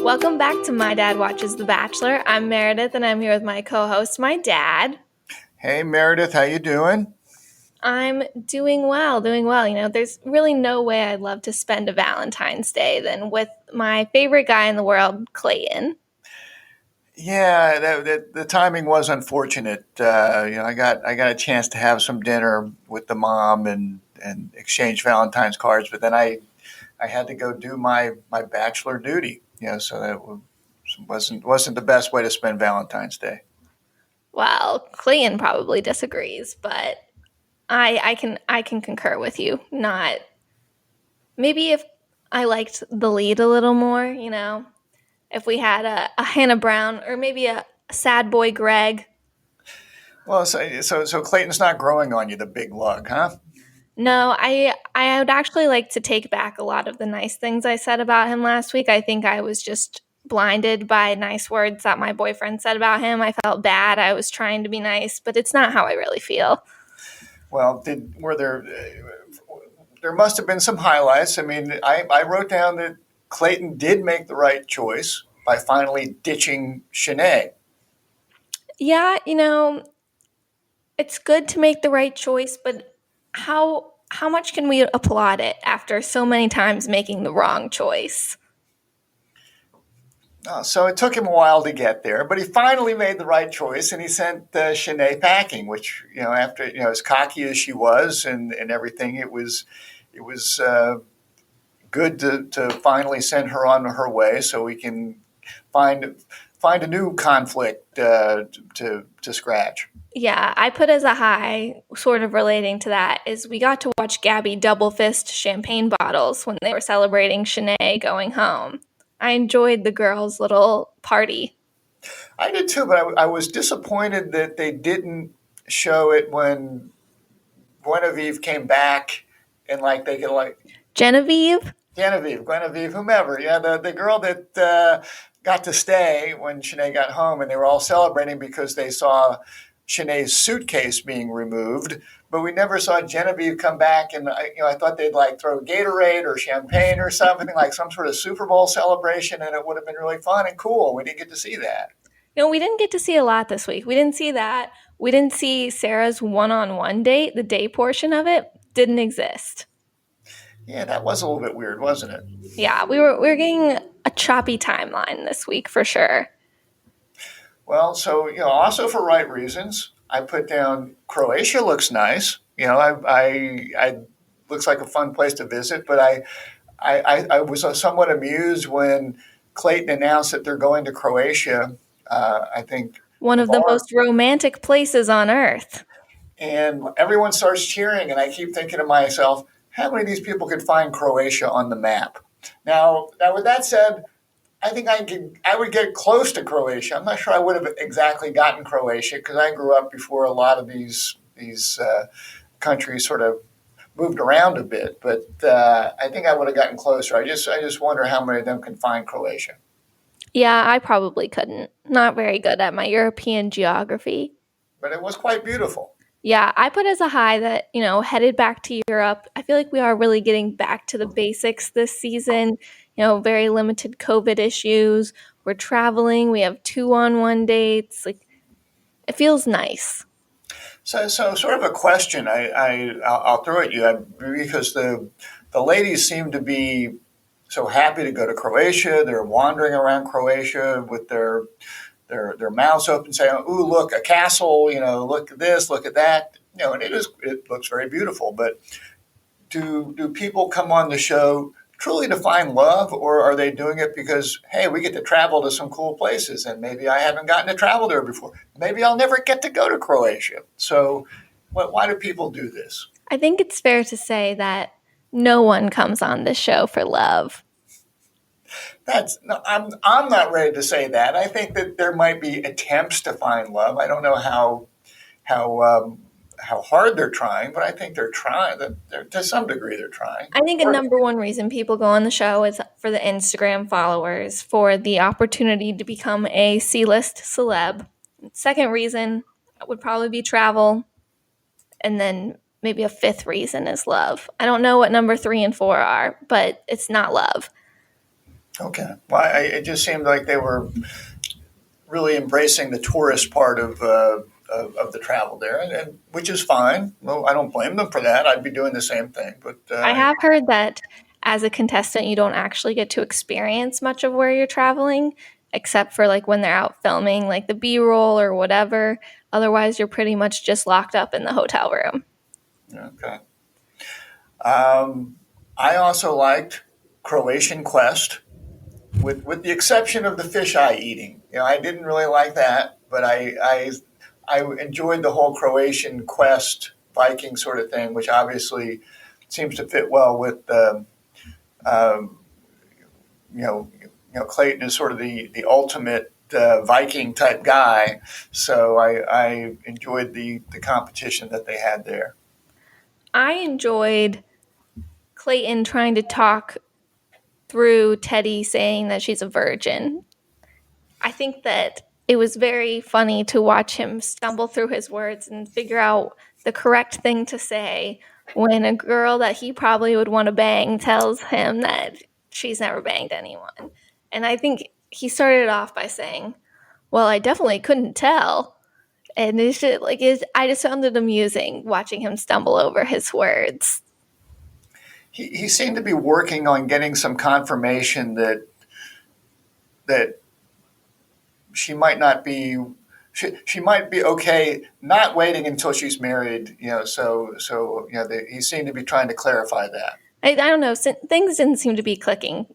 Welcome back to My Dad Watches The Bachelor. I'm Meredith, and I'm here with my co-host, my dad. Hey, Meredith, how you doing? I'm doing well. You know, there's really no way I'd love to spend a Valentine's Day than with my favorite guy in the world, Clayton. Yeah, the timing was unfortunate. I got a chance to have some dinner with the mom and exchange Valentine's cards, but then I had to go do my bachelor duty. So that wasn't the best way to spend Valentine's Day. Well, Clayton probably disagrees, but I can concur with you. Not maybe if I liked the lead a little more, you know, if we had a Hannah Brown or maybe a sad boy Greg. Well, so Clayton's not growing on you, the big lug, huh? No, I would actually like to take back a lot of the nice things I said about him last week. I think I was just blinded by nice words that my boyfriend said about him. I felt bad. I was trying to be nice, but it's not how I really feel. Well, were there must have been some highlights. I mean, I wrote down that Clayton did make the right choice by finally ditching Shanae. Yeah, you know, it's good to make the right choice, but how much can we applaud it after so many times making the wrong choice? So it took him a while to get there, but he finally made the right choice, and he sent Shanae packing. Which, after as cocky as she was and everything, it was good to finally send her on her way, so we can find find a new conflict to scratch. Yeah, I put as a high, sort of relating to that, is we got to watch Gabby double fist champagne bottles when they were celebrating Shanae going home. I enjoyed the girls' little party. I did too, but I was disappointed that they didn't show it when Guinevere came back, and like they could like Genevieve? Guinevere, whomever. Yeah, the girl that got to stay when Shanae got home, and they were all celebrating because they saw Shanae's suitcase being removed. But we never saw Genevieve come back, and I thought they'd like throw Gatorade or champagne or something like some sort of Super Bowl celebration, and it would have been really fun and cool. We didn't get to see that. You know, we didn't get to see a lot this week. We didn't see that. We didn't see Sarah's one-on-one date. The day portion of it didn't exist. Yeah, that was a little bit weird, wasn't it? Yeah, we were getting a choppy timeline this week for sure. Well, so also for right reasons, I put down Croatia looks nice. I looks like a fun place to visit, but I was somewhat amused when Clayton announced that they're going to Croatia. I think One of the tomorrow, most romantic places on earth. and everyone starts cheering, and I keep thinking to myself, how many of these people could find Croatia on the map? Now, with that said, I think I would get close to Croatia. I'm not sure I would have exactly gotten Croatia because I grew up before a lot of these countries sort of moved around a bit. But I think I would have gotten closer. I just wonder how many of them can find Croatia. Yeah, I probably couldn't. Not very good at my European geography. But it was quite beautiful. Yeah, I put as a high that, you know, headed back to Europe. I feel like we are really getting back to the basics this season. You know, very limited COVID issues. We're traveling. We have 2-on-1 dates. Like, it feels nice. So sort of a question I'll throw at you because the ladies seem to be so happy to go to Croatia. They're wandering around Croatia with their mouths open, saying, "Ooh, look, a castle! Look at this, look at that." And it looks very beautiful. But do people come on the show truly to find love, or are they doing it because, hey, we get to travel to some cool places, and maybe I haven't gotten to travel there before. Maybe I'll never get to go to Croatia. So, why do people do this? I think it's fair to say that no one comes on this show for love. I'm not ready to say that. I think that there might be attempts to find love. I don't know how hard they're trying, but I think they're trying. To some degree, they're trying. I think a number one reason people go on the show is for the Instagram followers, for the opportunity to become a C-list celeb. Second reason would probably be travel. And then maybe a fifth reason is love. I don't know what number 3 and 4 are, but it's not love. Okay. Well, it just seemed like they were really embracing the tourist part of the travel there, and which is fine. Well, I don't blame them for that. I'd be doing the same thing. But I have heard that as a contestant, you don't actually get to experience much of where you're traveling, except for like when they're out filming, like the B roll or whatever. Otherwise, you're pretty much just locked up in the hotel room. okay. Um, I also liked Croatian Quest, with the exception of the fisheye eating. I didn't really like that, but I enjoyed the whole Croatian Quest Viking sort of thing, which obviously seems to fit well with um, Clayton is sort of the ultimate Viking type guy. So I enjoyed the competition that they had there. I enjoyed Clayton trying to talk through Teddy saying that she's a virgin. I think that it was very funny to watch him stumble through his words and figure out the correct thing to say when a girl that he probably would want to bang tells him that she's never banged anyone. And I think he started off by saying, "Well, I definitely couldn't tell." And it's just, like I just found it amusing watching him stumble over his words. He seemed to be working on getting some confirmation that she might not be she might be okay not waiting until she's married. He seemed to be trying to clarify that. I don't know. Things didn't seem to be clicking.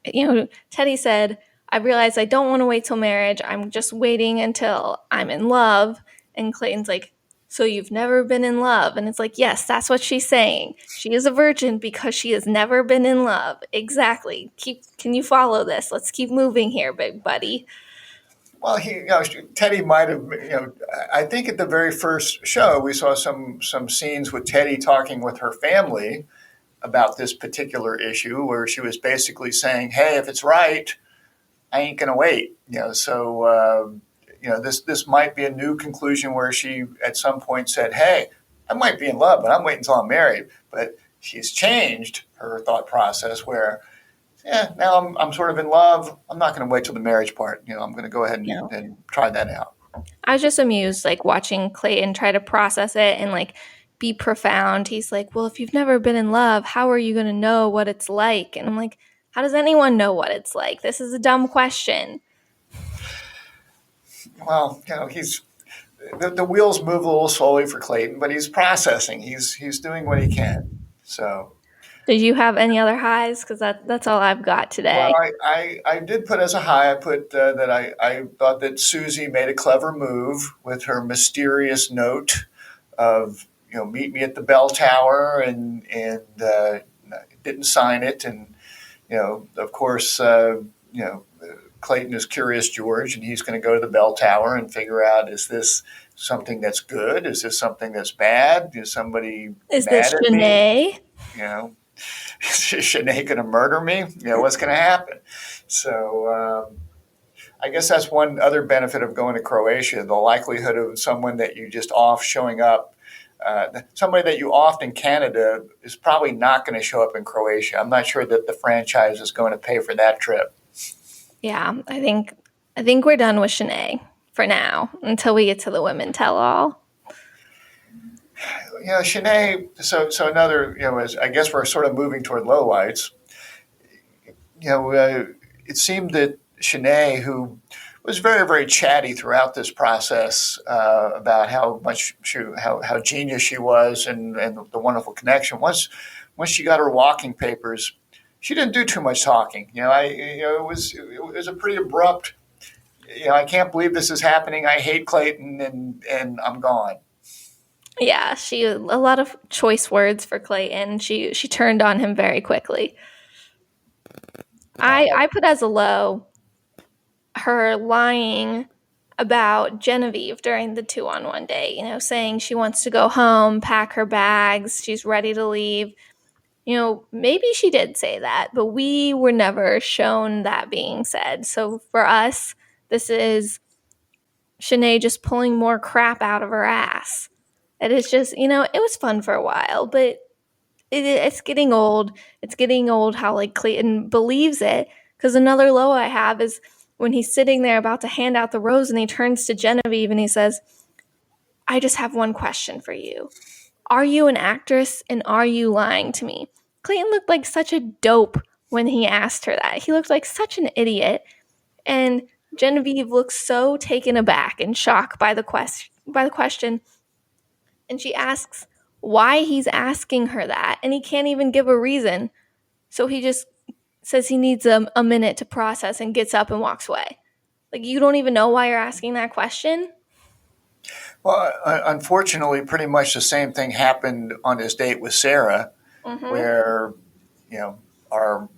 Teddy said, "I realized I don't want to wait till marriage. I'm just waiting until I'm in love." And Clayton's like, "So you've never been in love?" And it's like, yes, that's what she's saying. She is a virgin because she has never been in love. Exactly. Can you follow this? Let's keep moving here, big buddy. Well, Teddy might have. I think at the very first show we saw some scenes with Teddy talking with her family about this particular issue, where she was basically saying, "Hey, if it's right, I ain't gonna wait." This might be a new conclusion where she at some point said, "Hey, I might be in love, but I'm waiting until I'm married." But she's changed her thought process where, yeah, now I'm sort of in love. I'm not going to wait till the marriage part. I'm going to go ahead You know, and try that out. I was just amused, like watching Clayton try to process it and like be profound. He's like, "Well, if you've never been in love, how are you going to know what it's like?" And I'm like, "How does anyone know what it's like? This is a dumb question." Well, he's the wheels move a little slowly for Clayton, but he's processing. He's doing what he can. So, Did you have any other highs? Because that's all I've got well, today. I did put as a high. I put that I thought that Susie made a clever move with her mysterious note of meet me at the bell tower, and didn't sign it, and of course Clayton is Curious George, and he's going to go to the bell tower and figure out, is this something that's good? Is this something that's bad? Is somebody Is this mad at me? Shanae? You know, is Shanae going to murder me? What's going to happen? So I guess that's one other benefit of going to Croatia: the likelihood of someone that you just off showing up. Somebody that you off in Canada is probably not going to show up in Croatia. I'm not sure that the franchise is going to pay for that trip. Yeah, I think we're done with Shanae for now until we get to the women tell all. Shanae. So another. As I guess we're sort of moving toward lowlights. It seemed that Shanae, who was very, very chatty throughout this process about how much how genius she was, and the wonderful connection. Once she got her walking papers, she didn't do too much talking. It was a pretty abrupt. I can't believe this is happening. I hate Clayton, and I'm gone. Yeah, she a lot of choice words for Clayton. She turned on him very quickly. I put as a low her lying about Genevieve during the 2-on-1 day, saying she wants to go home, pack her bags, she's ready to leave. Maybe she did say that, but we were never shown that being said. So for us, this is Shanae just pulling more crap out of her ass. It is just, it was fun for a while, but it's getting old. It's getting old how like Clayton believes it Because another low I have is when he's sitting there about to hand out the rose and he turns to Genevieve and he says, I just have one question for you. Are you an actress and are you lying to me? Clayton looked like such a dope when he asked her that. He looked like such an idiot. And Genevieve looks so taken aback and shocked by the question. And she asks why he's asking her that. And he can't even give a reason. So he just says he needs a minute to process and gets up and walks away. Like, you don't even know why you're asking that question? Well, unfortunately, pretty much the same thing happened on his date with Sarah, Mm-hmm. where you know our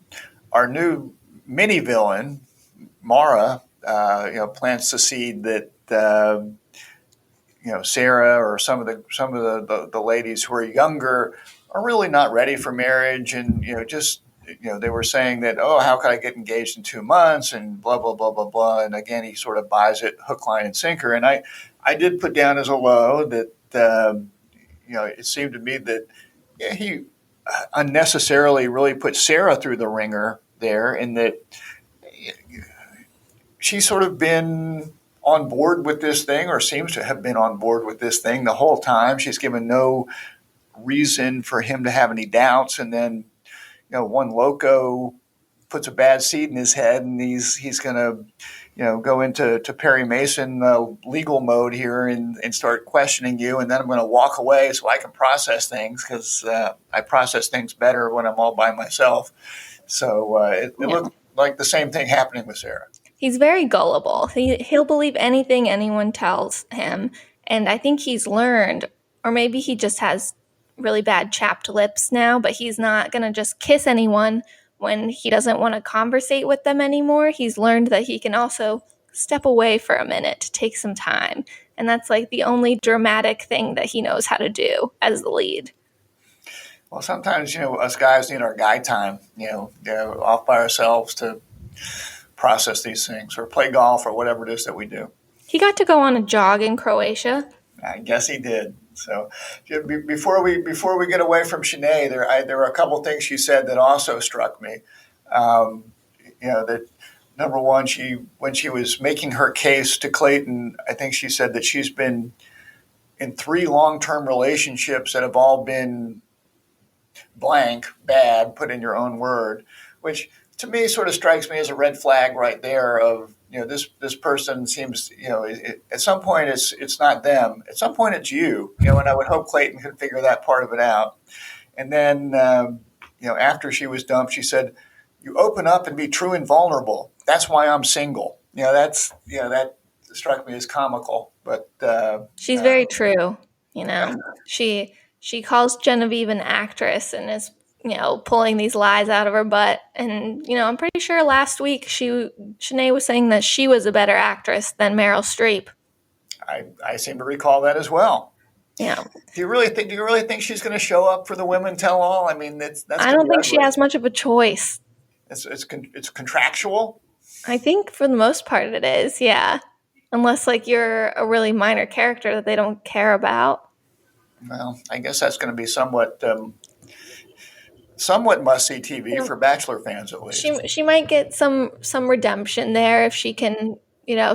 our new mini villain Mara, plants the seed that Sarah or some of the ladies who are younger are really not ready for marriage, and they were saying that, oh, how could I get engaged in 2 months and blah blah blah blah blah, and again he sort of buys it hook line and sinker, and I did put down as a low that it seemed to me that he unnecessarily really put Sarah through the ringer there, in that she's sort of been on board with this thing, or seems to have been on board with this thing the whole time. She's given no reason for him to have any doubts, and then one loco puts a bad seed in his head, and he's going to go into Perry Mason legal mode here, and start questioning you, and then I'm going to walk away so I can process things, because I process things better when I'm all by myself. So it Yeah. looked like the same thing happening with Sarah. He's very gullible. He'll believe anything anyone tells him. And I think he's learned, or maybe he just has really bad chapped lips now, but he's not going to just kiss anyone when he doesn't want to conversate with them anymore. He's learned that he can also step away for a minute to take some time. And that's like the only dramatic thing that he knows how to do as the lead. Well, sometimes us guys need our guy time. Off by ourselves to process these things, or play golf, or whatever it is that we do. He got to go on a jog in Croatia. I guess he did. So before we get away from Shanae, there were a couple things she said that also struck me. That number one, when she was making her case to Clayton, I think she said that she's been in 3 long-term relationships that have all been blank, bad, put in your own word, which to me sort of strikes me as a red flag right there of, this person seems, at some point it's not them. At some point it's you, and I would hope Clayton could figure that part of it out. And then, after she was dumped, she said, you open up and be true and vulnerable. That's why I'm single. That struck me as comical, but She's very true. She calls Genevieve an actress and is pulling these lies out of her butt. And I'm pretty sure last week Shanae was saying that she was a better actress than Meryl Streep. I seem to recall that as well. Yeah. Do you really think she's going to show up for the women tell all? I mean, that's I don't think she has much of a choice. It's contractual. I think for the most part it is, yeah. Unless you're a really minor character that they don't care about. Well, I guess that's going to be somewhat must see TV for Bachelor fans, at least. She might get some redemption there if she can,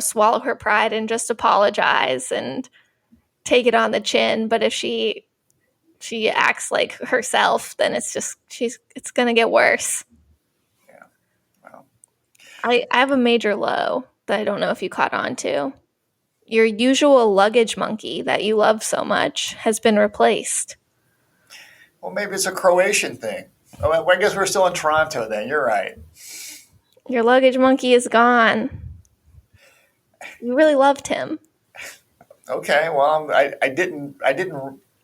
swallow her pride and just apologize and take it on the chin. But if she acts like herself, then it's gonna get worse. Yeah. Well, I have a major low that I don't know if you caught on to. Your usual luggage monkey that you love so much has been replaced. Well, maybe it's a Croatian thing. Oh, I guess we're still in Toronto then. You're right. Your luggage monkey is gone. You really loved him. Okay. Well, I didn't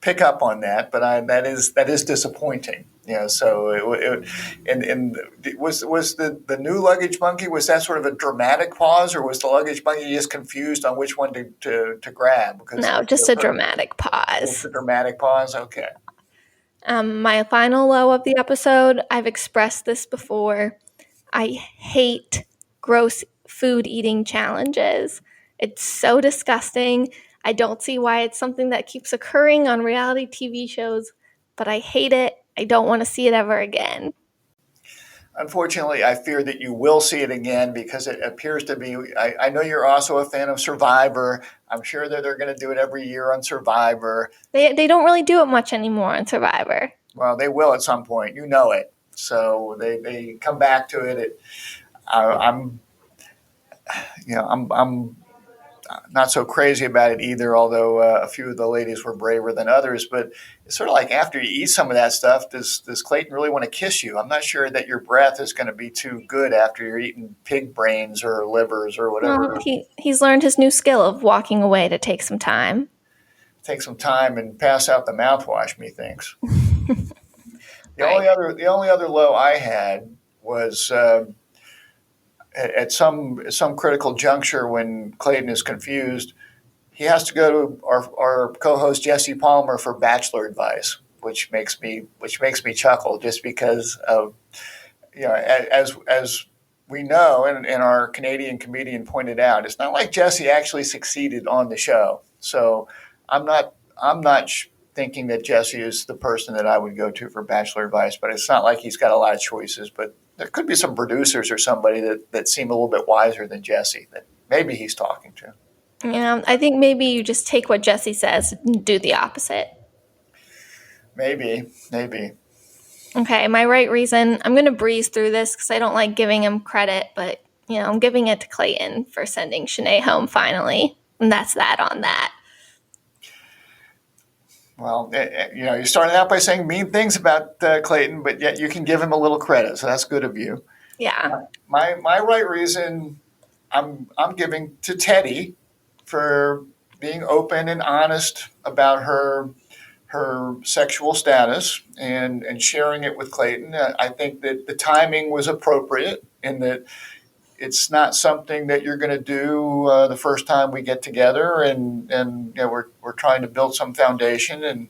pick up on that, but that is disappointing. So and was the new luggage monkey, was that sort of a dramatic pause, or was the luggage monkey just confused on which one to grab? Because no, just a dramatic pause. Just a dramatic pause. Okay. My final low of the episode, I've expressed this before. I hate gross food eating challenges. It's so disgusting. I don't see why it's something that keeps occurring on reality TV shows, but I hate it. I don't want to see it ever again. Unfortunately, I fear that you will see it again because it appears to be. I know you're also a fan of Survivor. I'm sure that they're going to do it every year on Survivor. They don't really do it much anymore on Survivor. Well, they will at some point. You know it. So they come back to it. I'm I'm not so crazy about it either. Although a few of the ladies were braver than others, but it's sort of like after you eat some of that stuff, does Clayton really want to kiss you? I'm not sure that your breath is going to be too good after you're eating pig brains or livers or Well, whatever. he's learned his new skill of walking away to take some time. Take some time and pass out the mouthwash. Methinks Right. the only other low I had was at some critical juncture when Clayton is confused. He has to go to our co-host Jesse Palmer for bachelor advice, which makes me chuckle just because of as we know and our Canadian comedian pointed out, it's not like Jesse actually succeeded on the show. So I'm not thinking that Jesse is the person that I would go to for bachelor advice, but it's not like he's got a lot of choices. But there could be some producers or somebody that seem a little bit wiser than Jesse that maybe he's talking to. Yeah, I think maybe you just take what Jesse says and do the opposite. Maybe. Okay, my right reason, I'm going to breeze through this because I don't like giving him credit, but, I'm giving it to Clayton for sending Shanae home finally. And that's that on that. Well, you started out by saying mean things about Clayton, but yet you can give him a little credit, so that's good of you. Yeah. My right reason, I'm giving to Teddy for being open and honest about her sexual status and sharing it with Clayton. I think that the timing was appropriate in that it's not something that you're going to do the first time we get together, and we're trying to build some foundation. And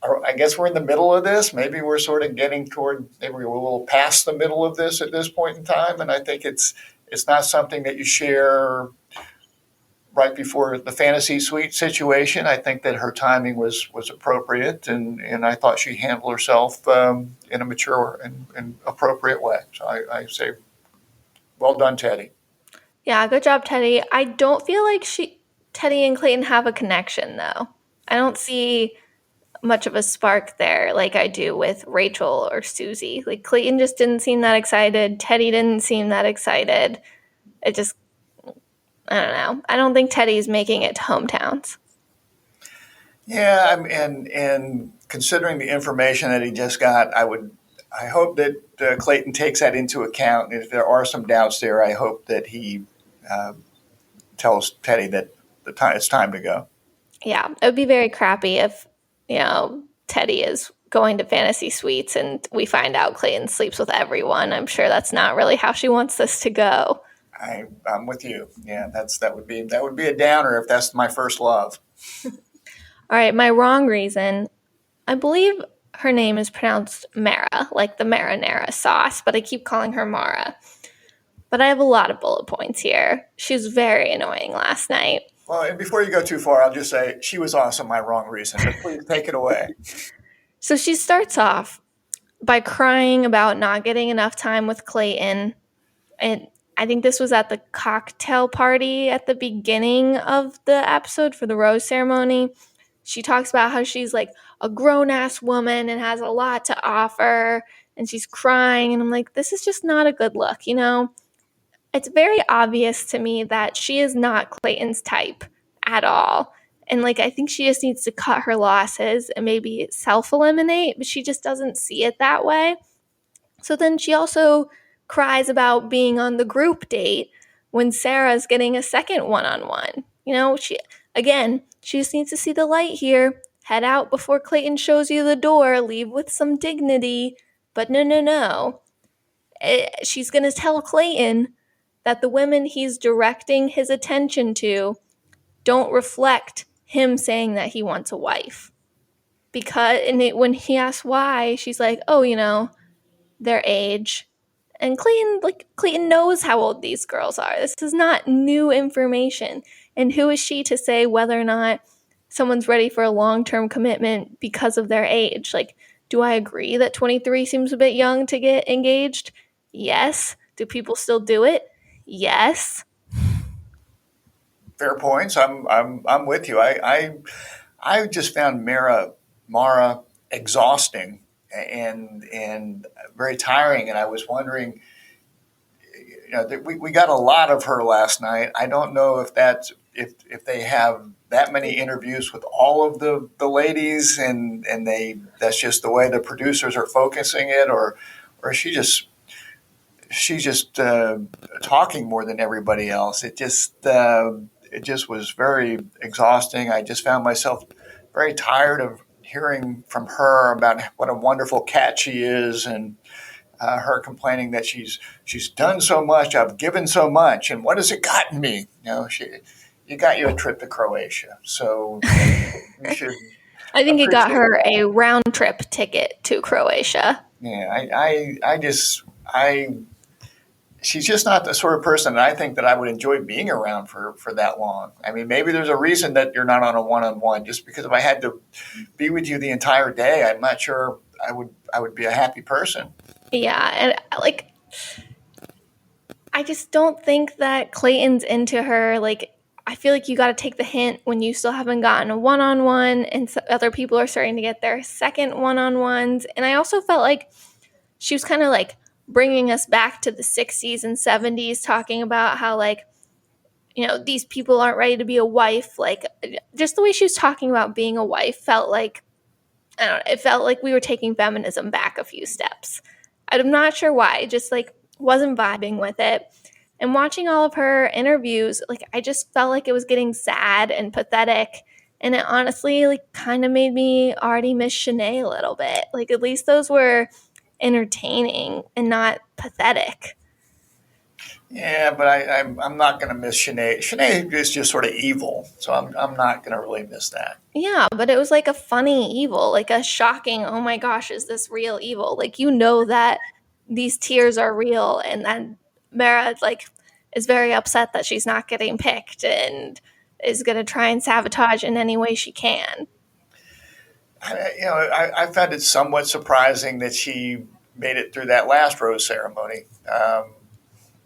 I guess we're in the middle of this. Maybe we're sort of getting toward. Maybe we're a little past the middle of this at this point in time. And I think it's not something that you share right before the fantasy suite situation. I think that her timing was appropriate, and I thought she handled herself in a mature and appropriate way. So I say, well done, Teddy. Yeah, good job, Teddy. I don't feel like Teddy and Clayton have a connection, though. I don't see much of a spark there like I do with Rachel or Susie. Like, Clayton just didn't seem that excited. Teddy didn't seem that excited. It just, I don't know. I don't think Teddy's making it to hometowns. Yeah, and considering the information that he just got, I hope that Clayton takes that into account. If there are some doubts there, I hope that he uh, tells Teddy that it's time to go. Yeah, it would be very crappy if, Teddy is going to fantasy suites and we find out Clayton sleeps with everyone. I'm sure that's not really how she wants this to go. I'm with you. Yeah, that would be a downer if that's my first love. All right, my wrong reason. I believe her name is pronounced Mara, like the marinara sauce, but I keep calling her Mara. But I have a lot of bullet points here. She was very annoying last night. Well, and before you go too far, I'll just say she was also my wrong reason. But please take it away. So she starts off by crying about not getting enough time with Clayton. And I think this was at the cocktail party at the beginning of the episode for the rose ceremony. She talks about how she's like a grown-ass woman and has a lot to offer, and she's crying. And I'm like, this is just not a good look, It's very obvious to me that she is not Clayton's type at all. And I think she just needs to cut her losses and maybe self-eliminate, but she just doesn't see it that way. So then she also cries about being on the group date when Sarah's getting a second one-on-one. She just needs to see the light here. Head out before Clayton shows you the door. Leave with some dignity. But no. She's going to tell Clayton that the women he's directing his attention to don't reflect him saying that he wants a wife. When he asks why, she's like, oh, their age. And Clayton knows how old these girls are. This is not new information. And who is she to say whether or not someone's ready for a long-term commitment because of their age? Do I agree that 23 seems a bit young to get engaged? Yes. Do people still do it? Yes. Fair points. I'm with you. I just found Mara exhausting and very tiring, and I was wondering, we got a lot of her last night. I don't know if if they have that many interviews with all of the ladies, and that's just the way the producers are focusing it, or she's just talking more than everybody else. It just was very exhausting. I just found myself very tired of hearing from her about what a wonderful cat she is, and her complaining that she's done so much, I've given so much, and what has it gotten me? You got you a trip to Croatia, so you should I think it got appreciate her a that. round trip ticket to Croatia. Yeah, I just I she's just not the sort of person that I think that I would enjoy being around for that long. I mean, maybe there's a reason that you're not on a one-on-one. Just because if I had to be with you the entire day, I'm not sure I would be a happy person. Yeah, and like I just don't think that Clayton's into her. Like, I feel like you got to take the hint when you still haven't gotten a one on one, and other people are starting to get their second one on ones. And I also felt like she was kind of like bringing us back to the 60s and 70s, talking about how, like, these people aren't ready to be a wife. Like, just the way she was talking about being a wife felt like, I don't know, it felt like we were taking feminism back a few steps. I'm not sure why, just like wasn't vibing with it. And watching all of her interviews, like I just felt like it was getting sad and pathetic. And it honestly like kind of made me already miss Shanae a little bit. Like at least those were entertaining and not pathetic. Yeah, but I'm not going to miss Shanae. Shanae is just sort of evil, so I'm not going to really miss that. Yeah, but it was like a funny evil, like a shocking, oh my gosh, is this real evil? Like you know that these tears are real, and then Mara like is very upset that she's not getting picked and is going to try and sabotage in any way she can. I found it somewhat surprising that she made it through that last rose ceremony.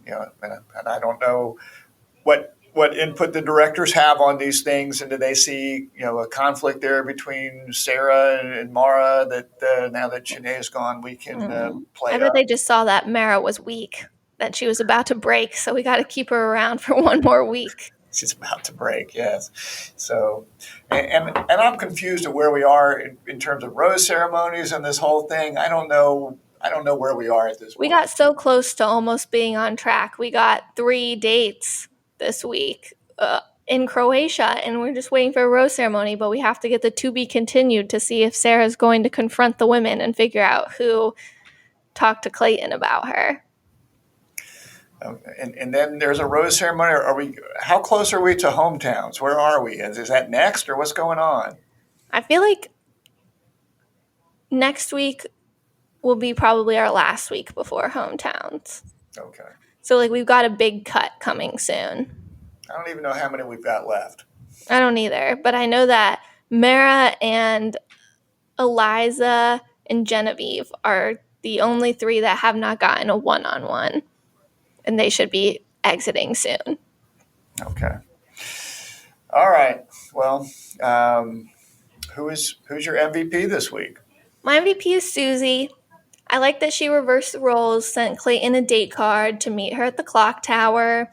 And I don't know what input the directors have on these things, and do they see a conflict there between Sarah and Mara that now that Shanae is gone, we can I play bet up. they just saw that Mara was weak, that she was about to break, so we got to keep her around for one more week. She's about to break, yes. So, and I'm confused at where we are in terms of rose ceremonies and this whole thing. I don't know. I don't know where we are at this We point. got so close to almost being on track. We got 3 dates this week in Croatia, and we're just waiting for a rose ceremony, but we have to get the to be continued to see if Sarah's going to confront the women and figure out who talked to Clayton about her. And then there's a rose ceremony. Are we? How close are we to hometowns? Where are we? Is that next, or what's going on? I feel like next week will be probably our last week before hometowns. Okay. So like we've got a big cut coming soon. I don't even know how many we've got left. I don't either, but I know that Mara and Eliza and Genevieve are the only 3 that have not gotten a one-on-one, and they should be exiting soon. Okay. All right. Well, who's your MVP this week? My MVP is Susie. I like that she reversed the roles, sent Clayton a date card to meet her at the clock tower.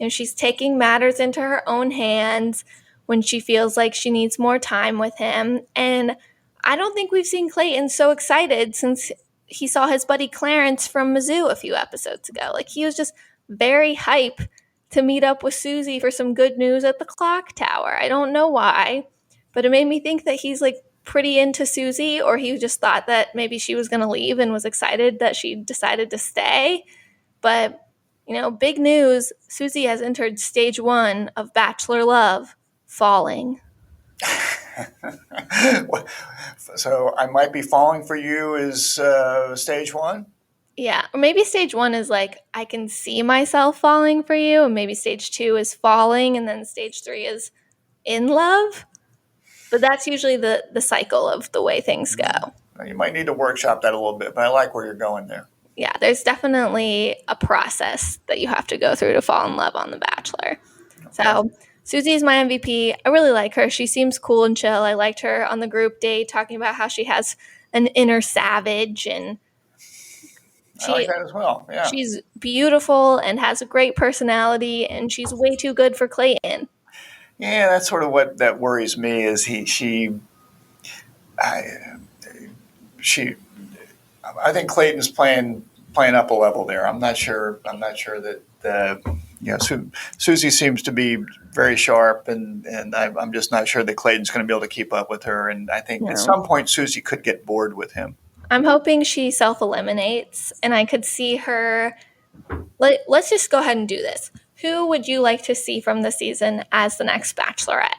She's taking matters into her own hands when she feels like she needs more time with him. And I don't think we've seen Clayton so excited since he saw his buddy Clarence from Mizzou a few episodes ago. Like he was just very hype to meet up with Susie for some good news at the clock tower. I don't know why, but it made me think that he's like pretty into Susie, or he just thought that maybe she was going to leave and was excited that she decided to stay. But, big news, Susie has entered stage 1 of Bachelor Love, falling. So I might be falling for you is stage 1. Yeah, or maybe stage 1 is like, I can see myself falling for you, and maybe stage 2 is falling, and then stage 3 is in love. But that's usually the cycle of the way things go. You might need to workshop that a little bit, but I like where you're going there. Yeah, there's definitely a process that you have to go through to fall in love on The Bachelor. Okay. So Susie's my MVP. I really like her. She seems cool and chill. I liked her on the group date talking about how she has an inner savage, and I like she that as well. Yeah. she's beautiful and has a great personality, and she's way too good for Clayton. Yeah, that's sort of what that worries me is I, she, I think Clayton's playing up a level there. I'm not sure. I'm not sure that Susie seems to be very sharp, and I'm just not sure that Clayton's going to be able to keep up with her. And I think at No. some point Susie could get bored with him. I'm hoping she self-eliminates, and I could see her. Let's just go ahead and do this. Who would you like to see from the season as the next Bachelorette?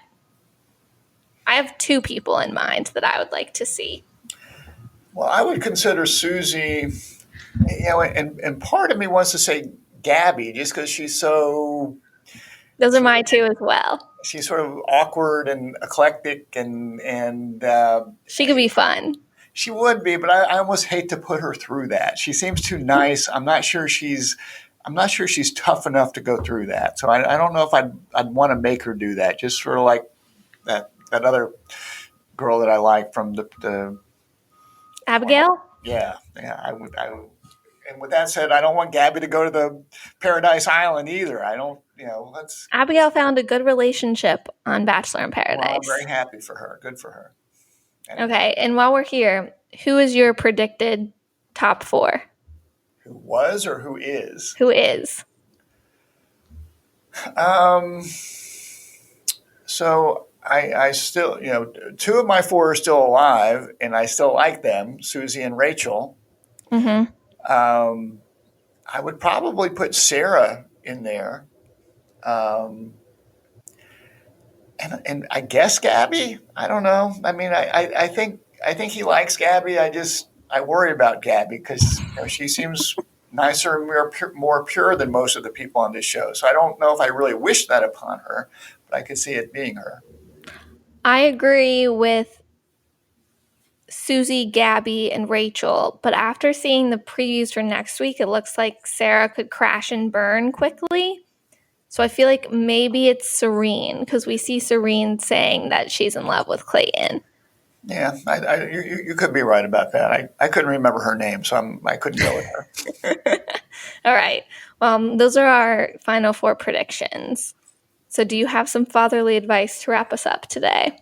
I have 2 people in mind that I would like to see. Well, I would consider Susie, and part of me wants to say Gabby just because Those are my 2 as well. she's sort of awkward and eclectic, and She could be fun. she would be, but I almost hate to put her through that. She seems too nice. I'm not sure she's tough enough to go through that. So I don't know if I'd want to make her do that. Just sort of like that other girl that I like from the Abigail? yeah, I would. And with that said, I don't want Gabby to go to the Paradise Island either. I don't, let's. Abigail found a good relationship on Bachelor in Well, I'm Paradise. very happy for her. Good for her. Anyway, Okay, and while we're here, who is your predicted top 4? who was or who is? Who is? Um. So I still, 2 of my 4 are still alive, and I still like them, Susie and Rachel. Mm-hmm. I would probably put Sarah in there. Um, and I guess Gabby. I don't know. I mean, I think he likes Gabby. I worry about Gabby because she seems nicer and more pure than most of the people on this show. So I don't know if I really wish that upon her, but I could see it being her. I agree with Susie, Gabby, and Rachel, but after seeing the previews for next week, it looks like Sarah could crash and burn quickly. So I feel like maybe it's Serene, because we see Serene saying that she's in love with Clayton. Yeah, you could be right about that. I couldn't remember her name, so I couldn't go with her. All right. Those are our final 4 predictions. So do you have some fatherly advice to wrap us up today?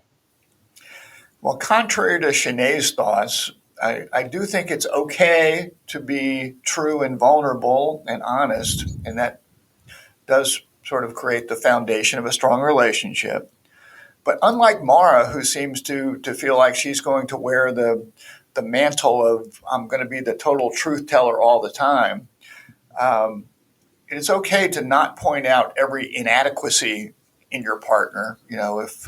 Well, contrary to Shanae's thoughts, I do think it's okay to be true and vulnerable and honest, and that does sort of create the foundation of a strong relationship. But unlike Mara, who seems to feel like she's going to wear the mantle of I'm going to be the total truth teller all the time, it's okay to not point out every inadequacy in your partner. If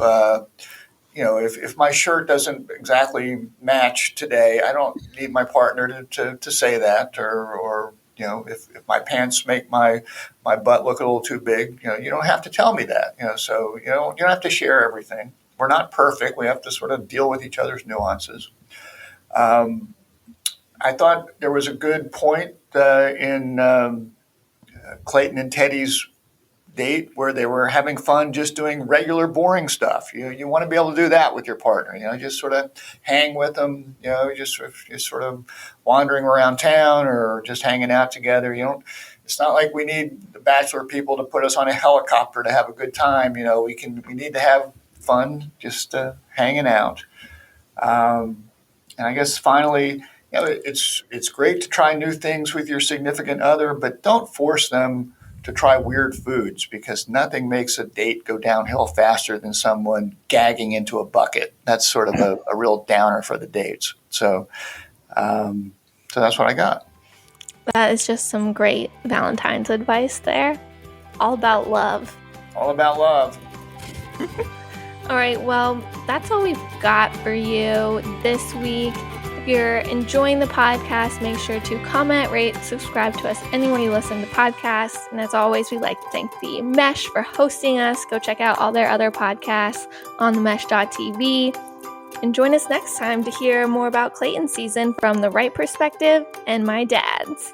my shirt doesn't exactly match today, I don't need my partner to say that, or if my pants make my butt look a little too big, you don't have to tell me that. So you don't have to share everything. We're not perfect. We have to sort of deal with each other's nuances. I thought there was a good point in Clayton and Teddy's date where they were having fun just doing regular boring stuff. You want to be able to do that with your partner, just sort of hang with them, just sort of wandering around town or just hanging out together. It's not like we need the Bachelor people to put us on a helicopter to have a good time. We need to have fun just hanging out. And I guess finally, it's great to try new things with your significant other, but don't force them to try weird foods, because nothing makes a date go downhill faster than someone gagging into a bucket. That's sort of a real downer for the dates. So that's what I got. That is just some great Valentine's advice there. All about love. All about love. All right, well, that's all we've got for you this week. If you're enjoying the podcast, make sure to comment, rate, subscribe to us anywhere you listen to podcasts. And as always, we'd like to thank the Mesh for hosting us. Go check out all their other podcasts on themesh.tv. And join us next time to hear more about Clayton's season from the right perspective and my dad's.